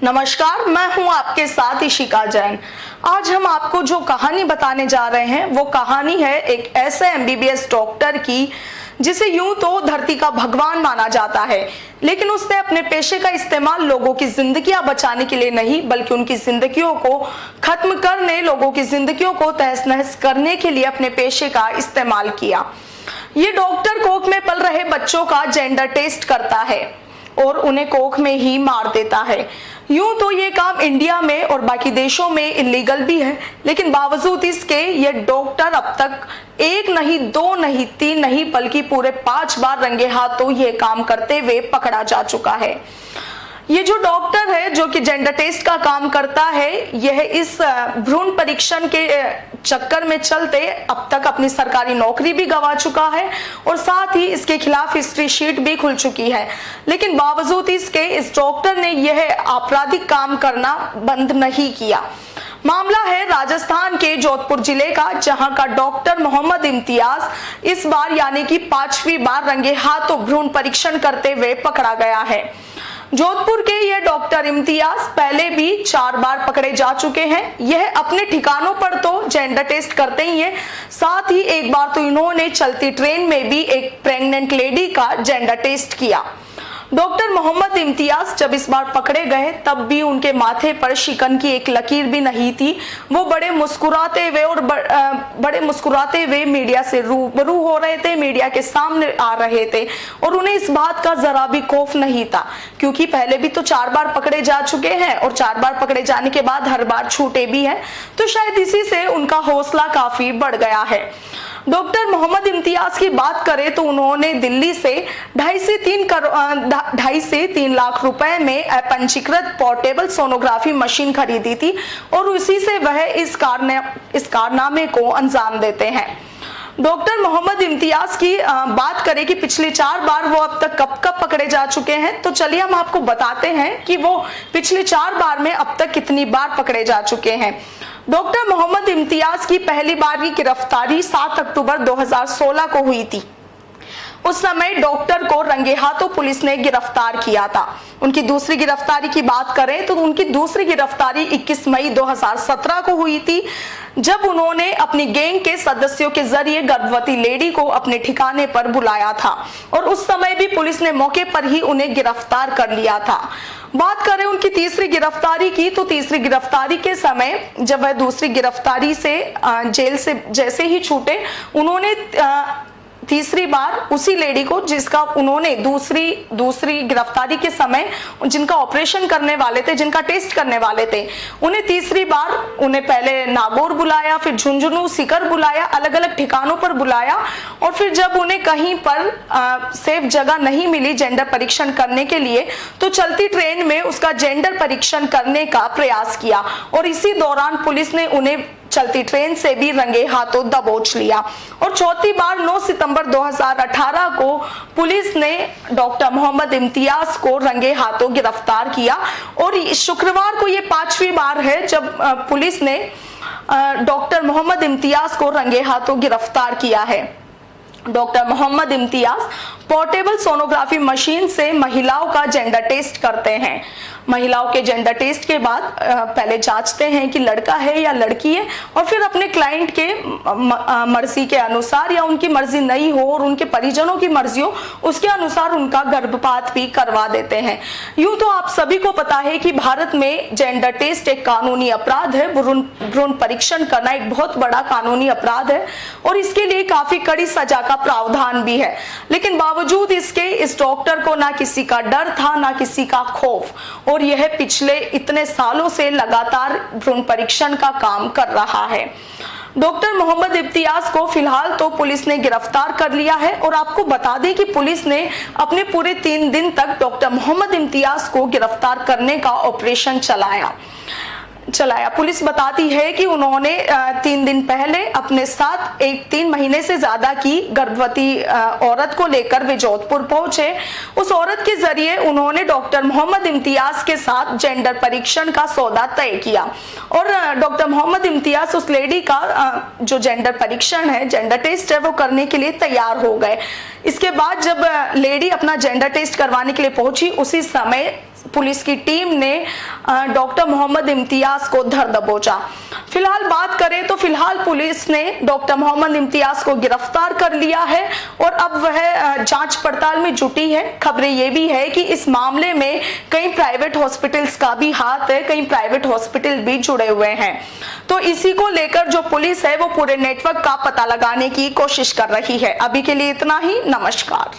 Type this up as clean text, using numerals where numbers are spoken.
नमस्कार, मैं हूं आपके साथ इशिका जैन। आज हम आपको जो कहानी बताने जा रहे हैं वो कहानी है एक ऐसे एमबीबीएस डॉक्टर की जिसे यूं तो धरती का भगवान माना जाता है, लेकिन उसने अपने पेशे का इस्तेमाल लोगों की जिंदगियां बचाने के लिए नहीं बल्कि उनकी जिंदगियों को खत्म करने, लोगों की जिंदगियों को तहस नहस करने के लिए अपने पेशे का इस्तेमाल किया। ये डॉक्टर कोख में पल रहे बच्चों का जेंडर टेस्ट करता है और उन्हें कोख में ही मार देता है। यूं तो ये काम इंडिया में और बाकी देशों में इलीगल भी है, लेकिन बावजूद इसके ये डॉक्टर अब तक एक नहीं, दो नहीं, तीन नहीं बल्कि पूरे 5 बार रंगे हाथों ये काम करते हुए पकड़ा जा चुका है। ये जो डॉक्टर है जो कि जेंडर टेस्ट का काम करता है, यह इस भ्रूण परीक्षण के चक्कर में चलते अब तक अपनी सरकारी नौकरी भी गंवा चुका है और साथ ही इसके खिलाफ हिस्ट्री शीट भी खुल चुकी है। लेकिन बावजूद इसके इस डॉक्टर ने यह आपराधिक काम करना बंद नहीं किया। मामला है राजस्थान के जोधपुर जिले का, जहां का डॉक्टर मोहम्मद इम्तियाज इस बार यानी कि 5वीं बार रंगे हाथों भ्रूण परीक्षण करते हुए पकड़ा गया है। जोधपुर के ये डॉक्टर इम्तियाज पहले भी 4 बार पकड़े जा चुके हैं। यह अपने ठिकानों पर तो जेंडर टेस्ट करते ही है, साथ ही एक बार तो इन्होंने चलती ट्रेन में भी एक प्रेग्नेंट लेडी का जेंडर टेस्ट किया। डॉक्टर मोहम्मद इम्तियाज जब इस बार पकड़े गए तब भी उनके माथे पर शिकन की एक लकीर भी नहीं थी। वो बड़े मुस्कुराते हुए मीडिया से रूबरू हो रहे थे, मीडिया के सामने आ रहे थे और उन्हें इस बात का जरा भी खौफ नहीं था, क्योंकि पहले भी तो 4 बार पकड़े जा चुके हैं और 4 बार पकड़े जाने के बाद हर बार छूटे भी हैं, तो शायद इसी से उनका हौसला काफी बढ़ गया है। डॉक्टर मोहम्मद इम्तियाज की बात करें तो उन्होंने दिल्ली से 2.5 से 3 लाख रुपए में अपंजीकृत पोर्टेबल सोनोग्राफी मशीन खरीदी थी और उसी से वह इस कारनामे को अंजाम देते हैं। डॉक्टर मोहम्मद इम्तियाज की बात करें कि पिछले 4 बार वो अब तक कब पकड़े जा चुके हैं, तो चलिए हम आपको बताते हैं कि वो पिछले 4 बार में अब तक कितनी बार पकड़े जा चुके हैं। डॉक्टर मोहम्मद इम्तियाज की पहली बार की गिरफ्तारी 7 अक्टूबर 2016 को हुई थी। उस समय डॉक्टर को रंगे हाथों पुलिस ने गिरफ्तार किया था। उनकी दूसरी गिरफ्तारी की बात करें तो उनकी दूसरी गिरफ्तारी 21 मई 2017 को हुई थी, जब उन्होंने अपनी गैंग के सदस्यों के जरिए गर्भवती लेडी को अपने ठिकाने पर बुलाया था और उस समय भी पुलिस ने मौके पर ही उन्हें गिरफ्तार कर लिया था। बात करें उनकी तीसरी गिरफ्तारी की, तो तीसरी गिरफ्तारी के समय जब वह दूसरी गिरफ्तारी से जेल से जैसे ही छूटे, उन्होंने तीसरी बार उसी लेडी को जिसका उन्होंने दूसरी गिरफ्तारी के समय जिनका ऑपरेशन करने वाले थे, जिनका टेस्ट करने वाले थे, उन्हें तीसरी बार उन्हें पहले नागौर बुलाया, फिर झुंझुनू, सीकर बुलाया, अलग अलग ठिकानों पर बुलाया और फिर जब उन्हें कहीं पर सेफ जगह नहीं मिली जेंडर परीक्षण करने के लिए, तो चलती ट्रेन में उसका जेंडर परीक्षण करने का प्रयास किया और इसी दौरान पुलिस ने उन्हें चलती ट्रेन से भी रंगे हाथों दबोच लिया। और चौथी बार 9 सितंबर 2018 को पुलिस ने डॉक्टर मोहम्मद इम्तियाज को रंगे हाथों गिरफ्तार किया और शुक्रवार को ये 5वीं बार है जब पुलिस ने डॉक्टर मोहम्मद इम्तियाज को रंगे हाथों गिरफ्तार किया है। Doctor Mohammad Imtiaz portable sonography machine से महिलाओं का जेंडर टेस्ट करते हैं। महिलाओं के जेंडर टेस्ट के बाद पहले जांचते हैं कि लड़का है या लड़की है और फिर अपने क्लाइंट के मर्जी के अनुसार या उनकी मर्जी नहीं हो और उनके परिजनों की मर्जी हो, उसके अनुसार उनका गर्भपात भी करवा देते हैं। यूं तो आप सभी को पता है कि भारत में जेंडर टेस्ट एक कानूनी अपराध है। भ्रूण परीक्षण करना एक बहुत बड़ा कानूनी अपराध है और इसके लिए काफी कड़ी सजा का प्रावधान भी है, लेकिन बावजूद इसके इस डॉक्टर को ना किसी का डर था ना किसी का खौफ और यह पिछले इतने सालों से लगातार भ्रूण परीक्षण का काम कर रहा है। डॉक्टर मोहम्मद इम्तियाज को फिलहाल तो पुलिस ने गिरफ्तार कर लिया है और आपको बता दें कि पुलिस ने अपने पूरे 3 दिन तक डॉक्टर मोहम्मद इम्तियाज को गिरफ्तार करने का ऑपरेशन चलाया। पुलिस बताती है कि उन्होंने 3 दिन पहले अपने साथ एक 3 महीने से ज्यादा की गर्भवती औरत को लेकर वे जोधपुर पहुंचे। उस औरत के जरिए उन्होंने डॉक्टर मोहम्मद इम्तियाज के साथ जेंडर परीक्षण का सौदा तय किया और डॉक्टर मोहम्मद इम्तियाज उस लेडी का जो जेंडर परीक्षण है, जेंडर टेस्ट है, वो करने के लिए तैयार हो गए। इसके बाद जब लेडी अपना जेंडर टेस्ट करवाने के लिए पहुंची, उसी समय पुलिस की टीम ने डॉक्टर मोहम्मद इम्तियाज को धर दबोचा। फिलहाल बात करें तो फिलहाल पुलिस ने डॉक्टर मोहम्मद इम्तियाज को गिरफ्तार कर लिया है और अब वह जांच पड़ताल में जुटी है। खबरें ये भी है कि इस मामले में कई प्राइवेट हॉस्पिटल्स का भी हाथ है, कई प्राइवेट हॉस्पिटल भी जुड़े हुए हैं। तो इसी को लेकर जो पुलिस है वो पूरे नेटवर्क का पता लगाने की कोशिश कर रही है। अभी के लिए इतना ही। नमस्कार।